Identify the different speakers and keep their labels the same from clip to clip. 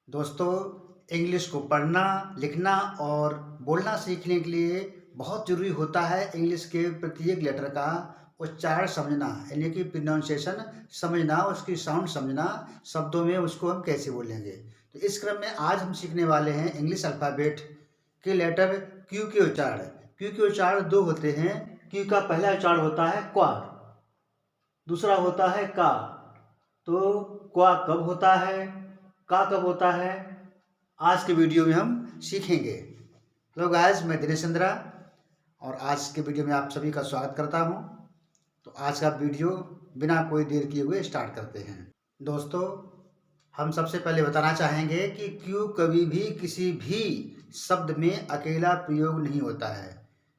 Speaker 1: दोस्तों, इंग्लिश को पढ़ना, लिखना और बोलना सीखने के लिए बहुत ज़रूरी होता है इंग्लिश के प्रत्येक लेटर का उच्चारण समझना, यानी कि प्रोनाउंसिएशन समझना, उसकी साउंड समझना, शब्दों में उसको हम कैसे बोलेंगे। तो इस क्रम में आज हम सीखने वाले हैं इंग्लिश अल्फ़ाबेट के लेटर क्यू के उच्चारण। क्यू के उच्चारण दो होते हैं। क्यू का पहला उच्चारण होता है क्वा, दूसरा होता है का। तो क्वा कब होता है, का कब होता है, आज के वीडियो में हम सीखेंगे। हेलो गाइस, मैं दिनेश चंद्रा और आज के वीडियो में आप सभी का स्वागत करता हूं। तो आज का वीडियो बिना कोई देर किए हुए स्टार्ट करते हैं। दोस्तों, हम सबसे पहले बताना चाहेंगे कि क्यू कभी भी किसी भी शब्द में अकेला प्रयोग नहीं होता है।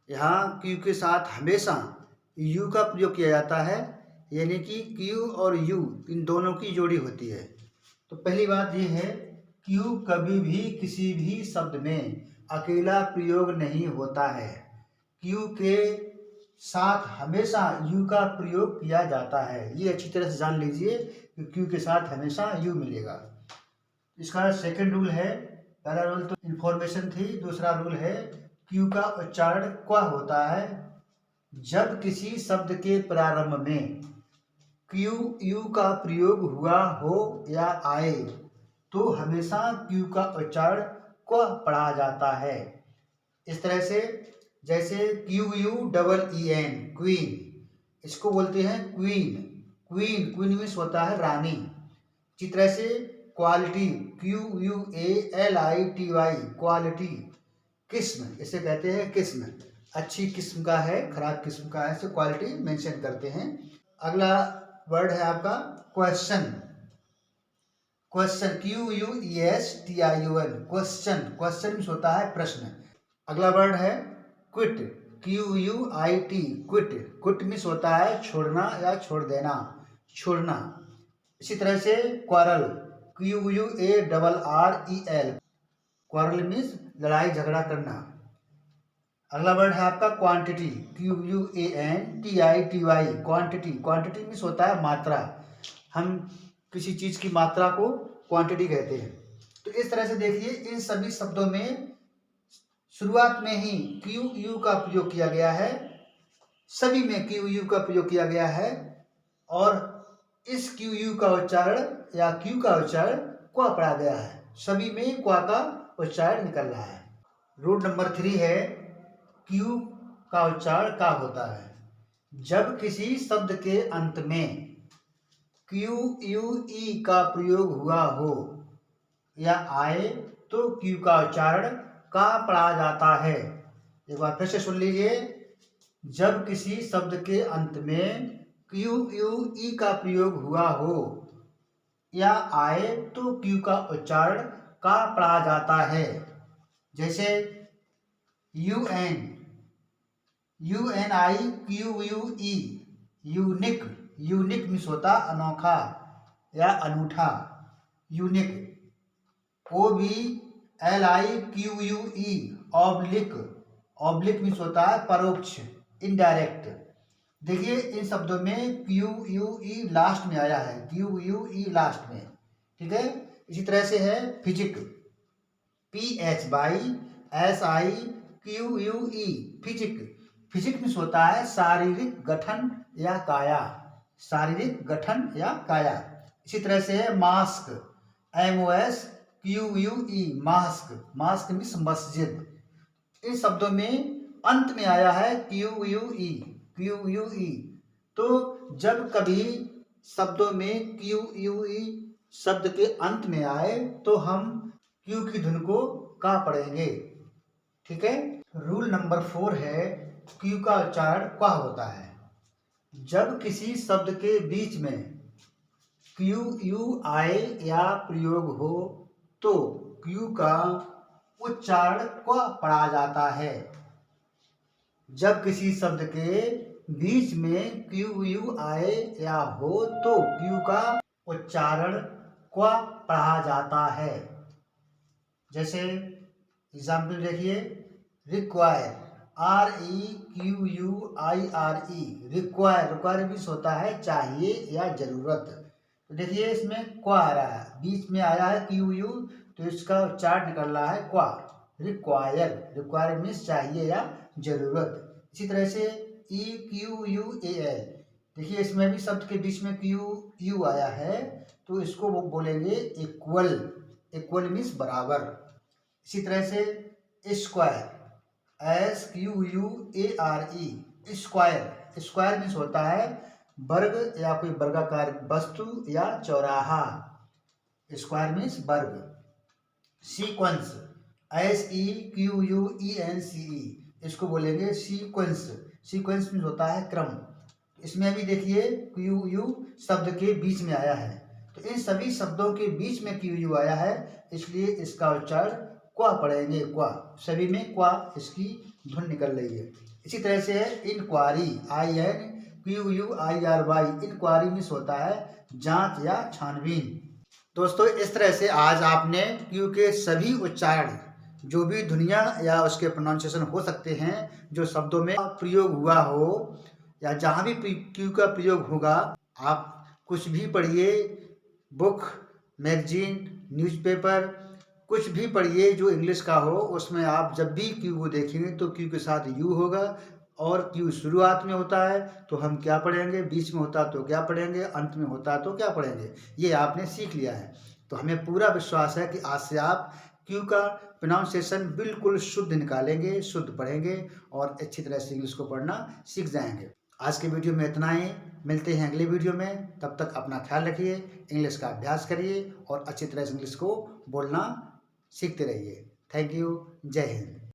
Speaker 1: यहाँ क्यू के साथ हमेशा यू का प्रयोग किया जाता है, यानी कि क्यू और यू इन दोनों की जोड़ी होती है। तो पहली बात यह है, क्यू कभी भी किसी भी शब्द में अकेला प्रयोग नहीं होता है। क्यू के साथ हमेशा यू का प्रयोग किया जाता है। ये अच्छी तरह से जान लीजिए कि क्यू के साथ हमेशा यू मिलेगा। इसका सेकंड रूल है, पहला रूल तो इंफॉर्मेशन थी, दूसरा रूल है क्यू का उच्चारण क्वा होता है। जब किसी शब्द के प्रारंभ में क्यू यू का प्रयोग हुआ हो या आए तो हमेशा क्यू का उच्चारण क्व पढ़ा जाता है। इस तरह से जैसे Q U double E N queen, इसको बोलते हैं क्वीन। क्वीन क्वीन मीन्स होता है रानी। इसी तरह से quality, Q U A L I T Y, quality. किस्म, इसे कहते हैं किस्म, अच्छी किस्म का है, खराब किस्म का है, इसे क्वालिटी मेंशन करते हैं। अगला वर्ड है आपका question. Question Q U E S T I O N, question. Question means होता है प्रश्न। अगला वर्ड है quit, Q U I T, quit. Quit means होता है छोड़ना या छोड़ देना, छोड़ना। इसी तरह से quarrel, Q U A double R E L, quarrel means लड़ाई झगड़ा करना। अगला वर्ड है आपका quantity, Q U A N T I T Y, quantity. Quantity means होता है मात्रा। हम किसी चीज़ की मात्रा को क्वांटिटी कहते हैं। तो इस तरह से देखिए, इन सभी शब्दों में शुरुआत में ही क्यू यू का प्रयोग किया गया है। सभी में क्यू यू का प्रयोग किया गया है और इस क्यू यू का उच्चारण या क्यू का उच्चारण क्वा पढ़ा गया है। सभी में क्वा का उच्चारण निकल रहा है। रूल नंबर 3 है, क्यू का उच्चारण का होता है। जब किसी शब्द के अंत में क्यू यू ई का प्रयोग हुआ हो या आए तो क्यू का उच्चारण का पढ़ा जाता है। एक बार फिर से सुन लीजिए, जब किसी शब्द के अंत में क्यू यू ई का प्रयोग हुआ हो या आए तो क्यू का उच्चारण का पढ़ा जाता है। जैसे UN, UNI, QUE, unique. Unique means होता अनोखा या अनूठा, unique. OBLIQUE, oblique. Oblique means होता है परोक्ष, इनडायरेक्ट। देखिए, इन शब्दों में QUE लास्ट में आया है, QUE लास्ट में, ठीक है। इसी तरह से है physique, PHYSIQUE, physique. Physique means होता है शारीरिक गठन या काया, शारीरिक गठन या काया। इसी तरह से है mask, MOSQUE, mask. Mask means मस्जिद। इन शब्दों में अंत में आया है QUE, QUE। तो जब कभी शब्दों में QUE शब्द के अंत में आए तो हम क्यू की धुन को का पढ़ेंगे, ठीक है। रूल नंबर 4 है, क्यू का उच्चारण क्वा होता है। जब किसी शब्द के बीच में क्यू यू आए या प्रयोग हो तो क्यू का उच्चारण क्वा पढ़ा जाता है। जब किसी शब्द के बीच में क्यू यू आए या हो तो क्यू का उच्चारण क्वा पढ़ा जाता है। जैसे एग्जाम्पल देखिए, require, REQUIRE, require. Require means होता है चाहिए या जरूरत। तो देखिए, इसमें क्वा आ रहा है, बीच में आया है क्यू यू, तो इसका उच्चारण निकल रहा है क्वा। रिक्वायर, रिक्वायर मीन्स चाहिए या जरूरत। इसी तरह से EQUAL, देखिए इसमें भी शब्द के बीच में क्यू यू आया है, तो इसको वो बोलेंगे इक्वल। इक्वल मीन्स बराबर। इसी तरह से square, SQUARE, square. Square means होता है वर्ग या कोई वर्गाकार वस्तु या चौराहा। स्क्वायर मीन्स वर्ग। सीक्वेंस, SEQUENCE, इसको बोलेंगे सीक्वेंस। सीक्वेंस मीन्स होता है क्रम। इसमें भी देखिए क्यू यू शब्द के बीच में आया है, तो इन सभी शब्दों के बीच में क्यू यू आया है, इसलिए इसका उच्चारण क्वा पढ़ेंगे, क्वा। सभी में क्वा इसकी धुन निकल रही है। इसी तरह से है इंक्वायरी, INQUIRY, इंक्वायरी मीन्स होता है जांच या छानबीन। दोस्तों इस तरह से आज आपने क्यू के सभी उच्चारण, जो भी ध्वनियाँ या उसके प्रोनाउंसिएशन हो सकते हैं, जो शब्दों में प्रयोग हुआ हो या जहाँ भी क्यू का प्रयोग होगा, आप कुछ भी पढ़िए, बुक, मैगजीन, न्यूज़पेपर, कुछ भी पढ़िए जो इंग्लिश का हो, उसमें आप जब भी क्यू को देखेंगे तो क्यू के साथ यू होगा, और क्यू शुरुआत में होता है तो हम क्या पढ़ेंगे, बीच में होता तो क्या पढ़ेंगे, अंत में होता तो क्या पढ़ेंगे। ये आपने सीख लिया है, तो हमें पूरा विश्वास है कि आज से आप क्यू का प्रोनाउंसिएशन बिल्कुल शुद्ध निकालेंगे, शुद्ध पढ़ेंगे और अच्छी तरह से इंग्लिश को पढ़ना सीख जाएंगे। आज के वीडियो में इतना ही, मिलते हैं अगले वीडियो में। तब तक अपना ख्याल रखिए, इंग्लिश का अभ्यास करिए और अच्छी तरह से इंग्लिश को बोलना सीखते रहिए। Thank you. जय हिंद।